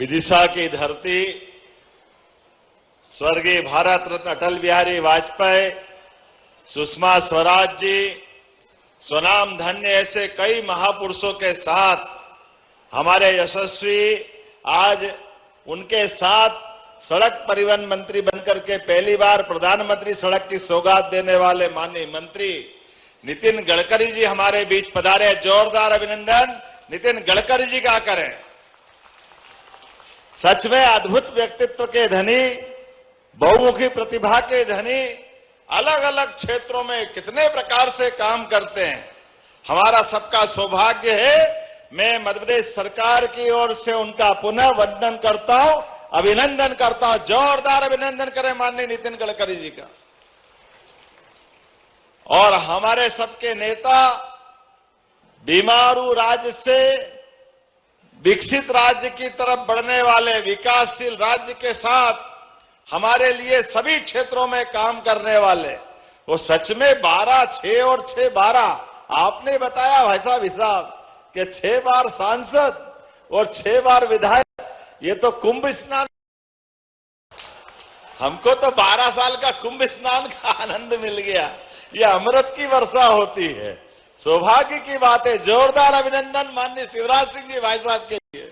विदिशा की धरती स्वर्गीय भारत रत्न अटल बिहारी वाजपेयी, सुषमा स्वराज जी, स्वनाम धन्य ऐसे कई महापुरुषों के साथ हमारे यशस्वी आज उनके साथ सड़क परिवहन मंत्री बनकर के पहली बार प्रधानमंत्री सड़क की सौगात देने वाले माननीय मंत्री नितिन गडकरी जी हमारे बीच पधारे। जोरदार अभिनंदन नितिन गडकरी जी का करें। सच में अद्भुत व्यक्तित्व के धनी, बहुमुखी प्रतिभा के धनी, अलग अलग क्षेत्रों में कितने प्रकार से काम करते हैं। हमारा सबका सौभाग्य है। मैं मध्य प्रदेश सरकार की ओर से उनका पुनः वंदन करता हूं, अभिनंदन करता हूं। जोरदार अभिनंदन करें माननीय नितिन गडकरी जी का। और हमारे सबके नेता बीमारू राज्य से विकसित राज्य की तरफ बढ़ने वाले, विकासशील राज्य के साथ हमारे लिए सभी क्षेत्रों में काम करने वाले, वो सच में 12, 6 और 6, 12 आपने बताया भाई साहब कि 6 बार सांसद और 6 बार विधायक, ये तो कुंभ स्नान। हमको तो 12 साल का कुंभ स्नान का आनंद मिल गया। ये अमृत की वर्षा होती है। सौभाग्य की बात है। जोरदार अभिनंदन माननीय शिवराज सिंह जी भाई साहब के लिए।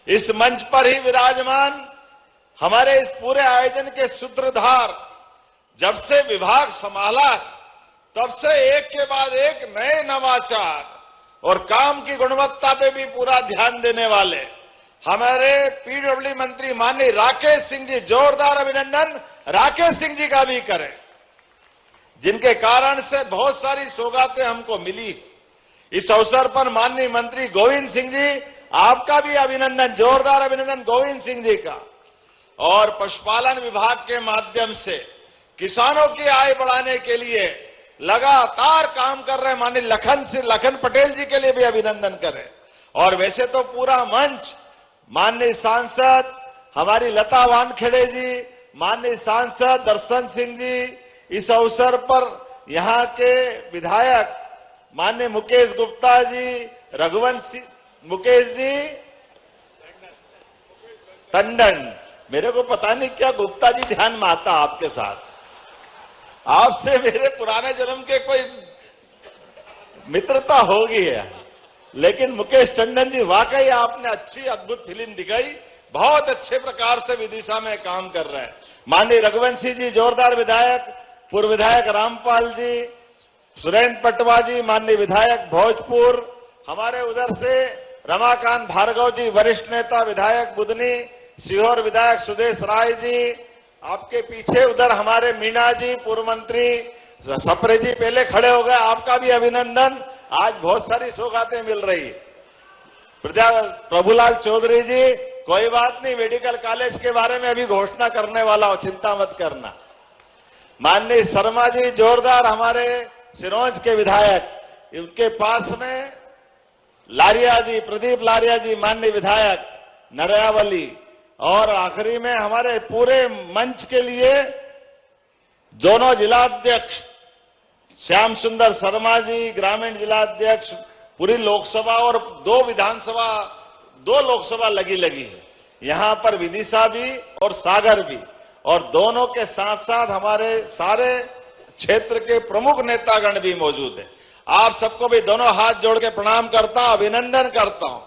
इस मंच पर ही विराजमान हमारे इस पूरे आयोजन के सूत्रधार, जब से विभाग संभाला तब से एक के बाद एक नए नवाचार और काम की गुणवत्ता पे भी पूरा ध्यान देने वाले हमारे पीडब्ल्यूडी मंत्री माननीय राकेश सिंह जी, जोरदार अभिनंदन राकेश सिंह जी का भी करें, जिनके कारण से बहुत सारी सौगातें हमको मिली। इस अवसर पर माननीय मंत्री गोविंद सिंह जी, आपका भी अभिनंदन, जोरदार अभिनंदन गोविंद सिंह जी का। और पशुपालन विभाग के माध्यम से किसानों की आय बढ़ाने के लिए लगातार काम कर रहे माननीय लखन पटेल जी के लिए भी अभिनंदन करें। और वैसे तो पूरा मंच, माननीय सांसद हमारी लता वानखेड़े जी, माननीय सांसद दर्शन सिंह जी, इस अवसर पर यहां के विधायक माननीय मुकेश गुप्ता जी, रघुवंश मुकेश जी टंडन, मेरे को पता नहीं क्या गुप्ता जी ध्यान में आता आपके साथ। आपसे मेरे पुराने जन्म के कोई मित्रता होगी है, लेकिन मुकेश टंडन जी वाकई आपने अच्छी अद्भुत फिल्म दिखाई। बहुत अच्छे प्रकार से विदिशा में काम कर रहे हैं। माननीय रघुवंशी जी, जोरदार विधायक, पूर्व विधायक रामपाल जी, सुरेंद्र पटवा जी, माननीय विधायक भोजपुर, हमारे उधर से रमाकांत भार्गव जी, वरिष्ठ नेता विधायक बुदनी, सीहोर विधायक सुदेश राय जी, आपके पीछे उधर हमारे मीणा जी, पूर्व मंत्री सप्रे जी पहले खड़े हो गए, आपका भी अभिनंदन। आज बहुत सारी सौगातें मिल रही। प्रभुलाल चौधरी जी, कोई बात नहीं, मेडिकल कॉलेज के बारे में अभी घोषणा करने वाला हो, चिंता मत करना। माननीय शर्मा जी, जोरदार हमारे सिरोंज के विधायक, उनके पास में लारिया जी, प्रदीप लारिया जी, माननीय विधायक नरयावली। और आखिरी में हमारे पूरे मंच के लिए दोनों जिलाध्यक्ष श्याम सुंदर शर्मा जी, ग्रामीण जिलाध्यक्ष, पूरी लोकसभा और 2 लोकसभा लगी है। यहां पर विदिशा भी और सागर भी, और दोनों के साथ साथ हमारे सारे क्षेत्र के प्रमुख नेतागण भी मौजूद हैं। आप सबको भी दोनों हाथ जोड़ के प्रणाम करता हूं, अभिनंदन करता हूं।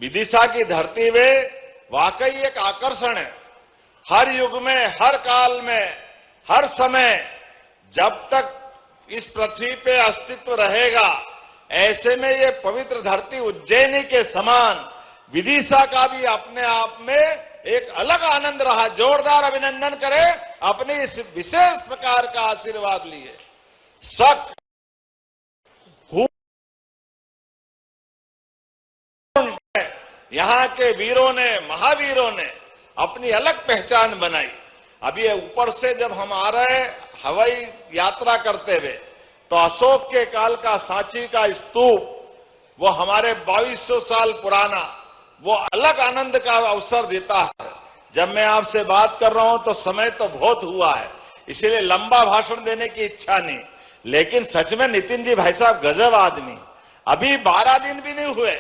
विदिशा की धरती में वाकई एक आकर्षण है। हर युग में, हर काल में, हर समय, जब तक इस पृथ्वी पे अस्तित्व रहेगा, ऐसे में ये पवित्र धरती उज्जैनी के समान विदिशा का भी अपने आप में एक अलग आनंद रहा। जोरदार अभिनंदन करें, अपने इस विशेष प्रकार का आशीर्वाद लिए। शक यहां के वीरों ने, महावीरों ने अपनी अलग पहचान बनाई। अभी ऊपर से जब हम आ रहे हवाई यात्रा करते हुए, तो अशोक के काल का सांची का स्तूप, वो हमारे 2200 साल पुराना, वो अलग आनंद का अवसर देता है। जब मैं आपसे बात कर रहा हूं तो समय तो बहुत हुआ है, इसीलिए लंबा भाषण देने की इच्छा नहीं। लेकिन सच में नितिन जी भाई साहब गजब आदमी। अभी 12 दिन भी नहीं हुए,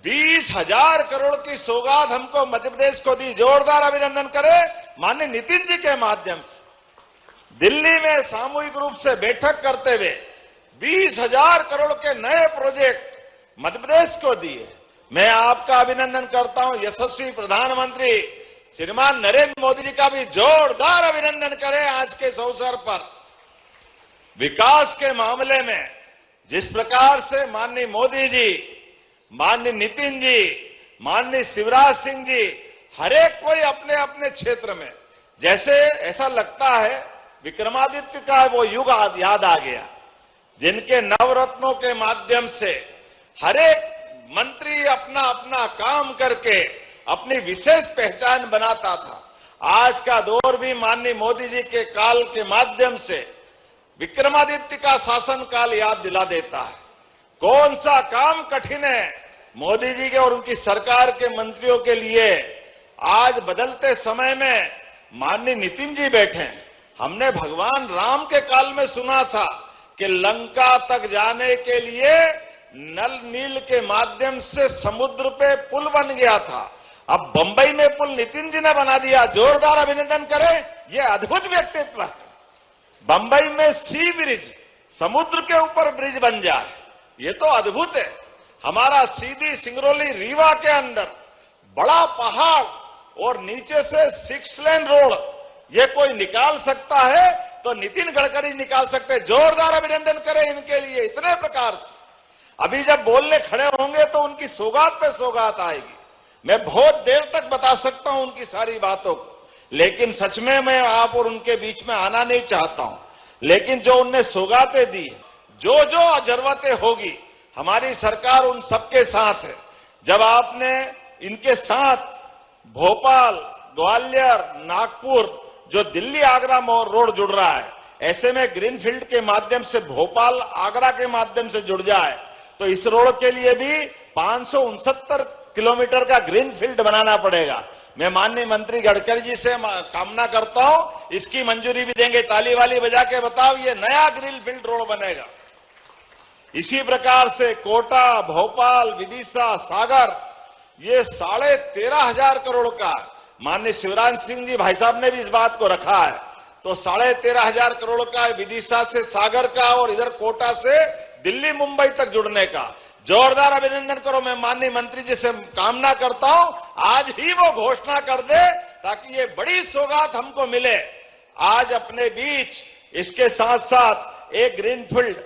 20,000 करोड़ की सौगात हमको मध्य प्रदेश को दी। जोरदार अभिनंदन करें माननीय नितिन जी के माध्यम से। दिल्ली में सामूहिक रूप से बैठक करते हुए 20,000 करोड़ के नए प्रोजेक्ट मध्य प्रदेश को दिए। मैं आपका अभिनंदन करता हूं। यशस्वी प्रधानमंत्री श्रीमान नरेंद्र मोदी जी का भी जोरदार अभिनंदन करें आज के इस अवसर पर। विकास के मामले में जिस प्रकार से माननीय मोदी जी, माननीय नितिन जी, माननीय शिवराज सिंह जी, हरेक कोई अपने अपने क्षेत्र में, जैसे ऐसा लगता है विक्रमादित्य का वो युग याद आ गया, जिनके नवरत्नों के माध्यम से हरेक मंत्री अपना अपना काम करके अपनी विशेष पहचान बनाता था। आज का दौर भी माननीय मोदी जी के काल के माध्यम से विक्रमादित्य का शासन काल याद दिला देता है। कौन सा काम कठिन है मोदी जी के और उनकी सरकार के मंत्रियों के लिए। आज बदलते समय में माननीय नितिन जी बैठे हैं। हमने भगवान राम के काल में सुना था कि लंका तक जाने के लिए नल नील के माध्यम से समुद्र पे पुल बन गया था। अब बंबई में पुल नितिन जी ने बना दिया। जोरदार अभिनंदन करें, यह अद्भुत व्यक्तित्व है। बंबई में सी ब्रिज, समुद्र के ऊपर ब्रिज बन जाए, ये तो अद्भुत है। हमारा सीधी सिंगरौली रीवा के अंदर बड़ा पहाड़ और नीचे से 6 लेन रोड, ये कोई निकाल सकता है तो नितिन गडकरी निकाल सकते हैं। जोरदार अभिनंदन करें इनके लिए। इतने प्रकार से अभी जब बोलने खड़े होंगे तो उनकी सौगात पे सौगात आएगी। मैं बहुत देर तक बता सकता हूं उनकी सारी बातों को, लेकिन सच में मैं आप और उनके बीच में आना नहीं चाहता हूं। लेकिन जो उनने सौगातें दी, जो जो जरूरतें होगी, हमारी सरकार उन सबके साथ है। जब आपने इनके साथ भोपाल, ग्वालियर, नागपुर, जो दिल्ली आगरा रोड जुड़ रहा है, ऐसे में ग्रीनफील्ड के माध्यम से भोपाल आगरा के माध्यम से जुड़ जाए तो इस रोड के लिए भी 569 किलोमीटर का ग्रीनफील्ड बनाना पड़ेगा। मैं माननीय मंत्री गडकरी जी से कामना करता हूं इसकी मंजूरी भी देंगे। ताली वाली बजा के बताओ, ये नया ग्रीनफील्ड रोड बनेगा। इसी प्रकार से कोटा, भोपाल, विदिशा, सागर, ये 13,500 करोड़ का, माननीय शिवराज सिंह जी भाई साहब ने भी इस बात को रखा है, तो 13,500 करोड़ का विदिशा से सागर का और इधर कोटा से दिल्ली मुंबई तक जुड़ने का। जोरदार अभिनंदन करो। मैं माननीय मंत्री जी से कामना करता हूं आज ही वो घोषणा कर दे ताकि ये बड़ी सौगात हमको मिले। आज अपने बीच इसके साथ साथ एक ग्रीनफील्ड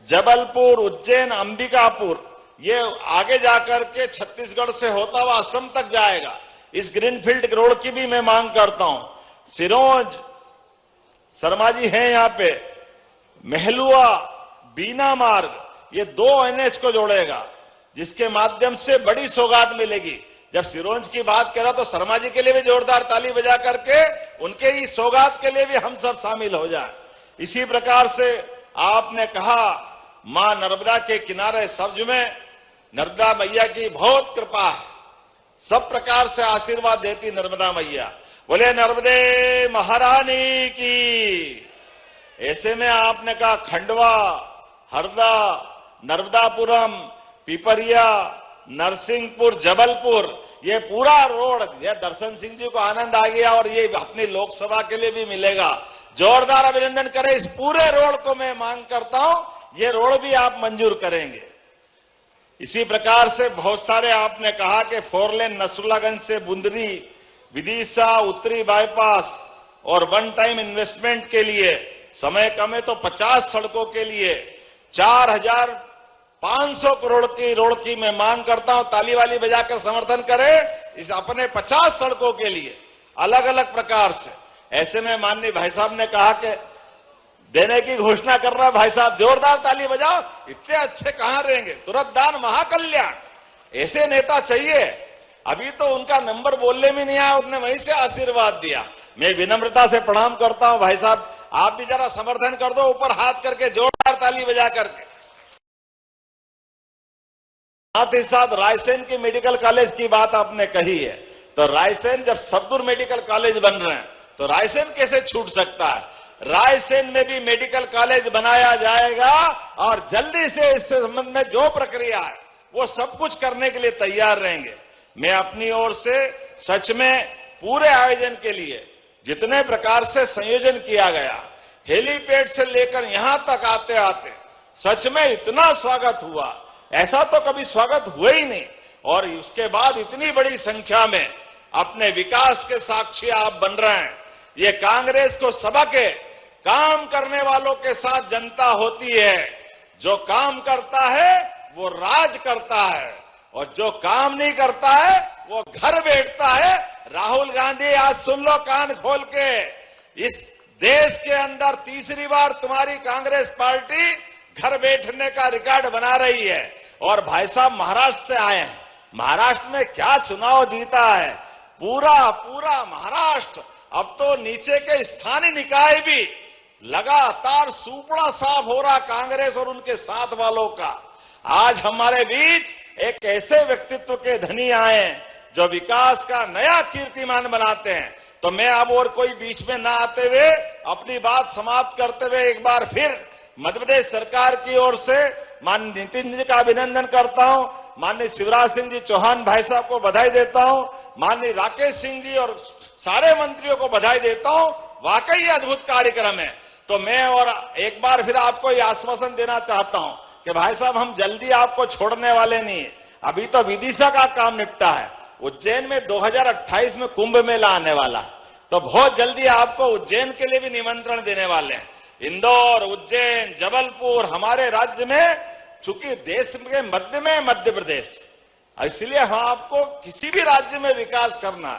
जबलपुर, उज्जैन, अंबिकापुर, ये आगे जाकर के छत्तीसगढ़ से होता हुआ असम तक जाएगा। इस ग्रीनफील्ड रोड की भी मैं मांग करता हूं। सिरोंज, शर्मा जी हैं यहां पे, महलुआ, बीना मार्ग, ये 2 एनएच को जोड़ेगा, जिसके माध्यम से बड़ी सौगात मिलेगी। जब सिरोंज की बात करा तो शर्मा जी के लिए भी जोरदार ताली बजा करके उनके इस सौगात के लिए भी हम सब शामिल हो जाएं। इसी प्रकार से आपने कहा मां नर्मदा के किनारे सब्ज में नर्मदा मैया की बहुत कृपा है, सब प्रकार से आशीर्वाद देती नर्मदा मैया। बोले नर्मदे महारानी की। ऐसे में आपने कहा खंडवा, हरदा, नर्मदापुरम, पिपरिया, नरसिंहपुर, जबलपुर, ये पूरा रोड, ये दर्शन सिंह जी को आनंद आ गया और ये अपनी लोकसभा के लिए भी मिलेगा। जोरदार अभिनंदन करें। इस पूरे रोड को मैं मांग करता हूं, ये रोड भी आप मंजूर करेंगे। इसी प्रकार से बहुत सारे आपने कहा कि 4 लेन नसरुल्लागंज से बुंदरी, विदिशा, उत्तरी बाईपास और 1 टाइम इन्वेस्टमेंट के लिए समय कम है तो 50 सड़कों के लिए 4,500 करोड़ की रोड की मैं मांग करता हूं। ताली वाली बजाकर समर्थन करें इस अपने 50 सड़कों के लिए अलग अलग प्रकार से। ऐसे में माननीय भाई साहब ने कहा कि देने की घोषणा कर रहा है भाई साहब, जोरदार ताली बजाओ। इतने अच्छे कहां रहेंगे। तुरंत दान महाकल्याण, ऐसे नेता चाहिए। अभी तो उनका नंबर बोलने में नहीं आया, उन्होंने वहीं से आशीर्वाद दिया। मैं विनम्रता से प्रणाम करता हूं भाई साहब, आप भी जरा समर्थन कर दो, ऊपर हाथ करके जोरदार ताली बजा करके। साथ ही साथ रायसेन की मेडिकल कॉलेज की बात आपने कही है, तो रायसेन जब सबदुर मेडिकल कॉलेज बन रहे हैं तो रायसेन कैसे छूट सकता है। रायसेन में भी मेडिकल कॉलेज बनाया जाएगा और जल्दी से इस संबंध में जो प्रक्रिया है वो सब कुछ करने के लिए तैयार रहेंगे। मैं अपनी ओर से सच में पूरे आयोजन के लिए जितने प्रकार से संयोजन किया गया, हेलीपैड से लेकर यहां तक आते आते सच में इतना स्वागत हुआ, ऐसा तो कभी स्वागत हुआ ही नहीं। और उसके बाद इतनी बड़ी संख्या में अपने विकास के साक्षी आप बन रहे हैं। ये कांग्रेस को सबक है, काम करने वालों के साथ जनता होती है। जो काम करता है वो राज करता है, और जो काम नहीं करता है वो घर बैठता है। राहुल गांधी, आज सुन लो कान खोल के, इस देश के अंदर तीसरी बार तुम्हारी कांग्रेस पार्टी घर बैठने का रिकॉर्ड बना रही है। और भाई साहब महाराष्ट्र से आए हैं, महाराष्ट्र में क्या चुनाव जीता है, पूरा महाराष्ट्र। अब तो नीचे के स्थानीय निकाय भी लगातार सुपड़ा साफ हो रहा कांग्रेस और उनके साथ वालों का। आज हमारे बीच एक ऐसे व्यक्तित्व के धनी आए जो विकास का नया कीर्तिमान बनाते हैं। तो मैं अब और कोई बीच में ना आते हुए अपनी बात समाप्त करते हुए एक बार फिर मध्य प्रदेश सरकार की ओर से माननीय नितिन जी का अभिनंदन करता हूं, माननीय शिवराज सिंह जी चौहान भाई साहब को बधाई देता हूं, माननीय राकेश सिंह जी और सारे मंत्रियों को बधाई देता हूं। वाकई ये अद्भुत कार्यक्रम है। तो मैं और एक बार फिर आपको ये आश्वासन देना चाहता हूं कि भाई साहब हम जल्दी आपको छोड़ने वाले नहीं है। अभी तो विदिशा का काम निपटा है, उज्जैन में 2028 में कुंभ मेला आने वाला है, तो बहुत जल्दी आपको उज्जैन के लिए भी निमंत्रण देने वाले हैं। इंदौर, उज्जैन, जबलपुर हमारे राज्य में, चूंकि देश के मध्य में मध्य प्रदेश, इसलिए हम आपको किसी भी राज्य में विकास करना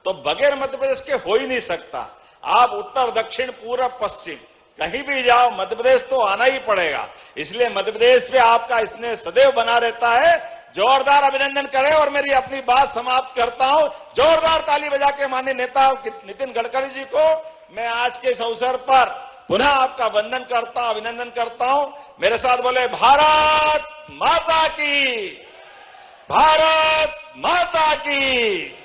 तो बगैर मध्य प्रदेश के हो ही नहीं सकता। आप उत्तर, दक्षिण, पूर्व, पश्चिम कहीं भी जाओ, मध्य प्रदेश तो आना ही पड़ेगा। इसलिए मध्य प्रदेश पे आपका स्नेह सदैव बना रहता है। जोरदार अभिनंदन करें। और मेरी अपनी बात समाप्त करता हूं, जोरदार ताली बजा के माननीय नेता नितिन गडकरी जी को मैं आज के इस अवसर पर पुनः आपका वंदन करता हूं, अभिनंदन करता हूं। मेरे साथ बोले भारत माता की, भारत माता की।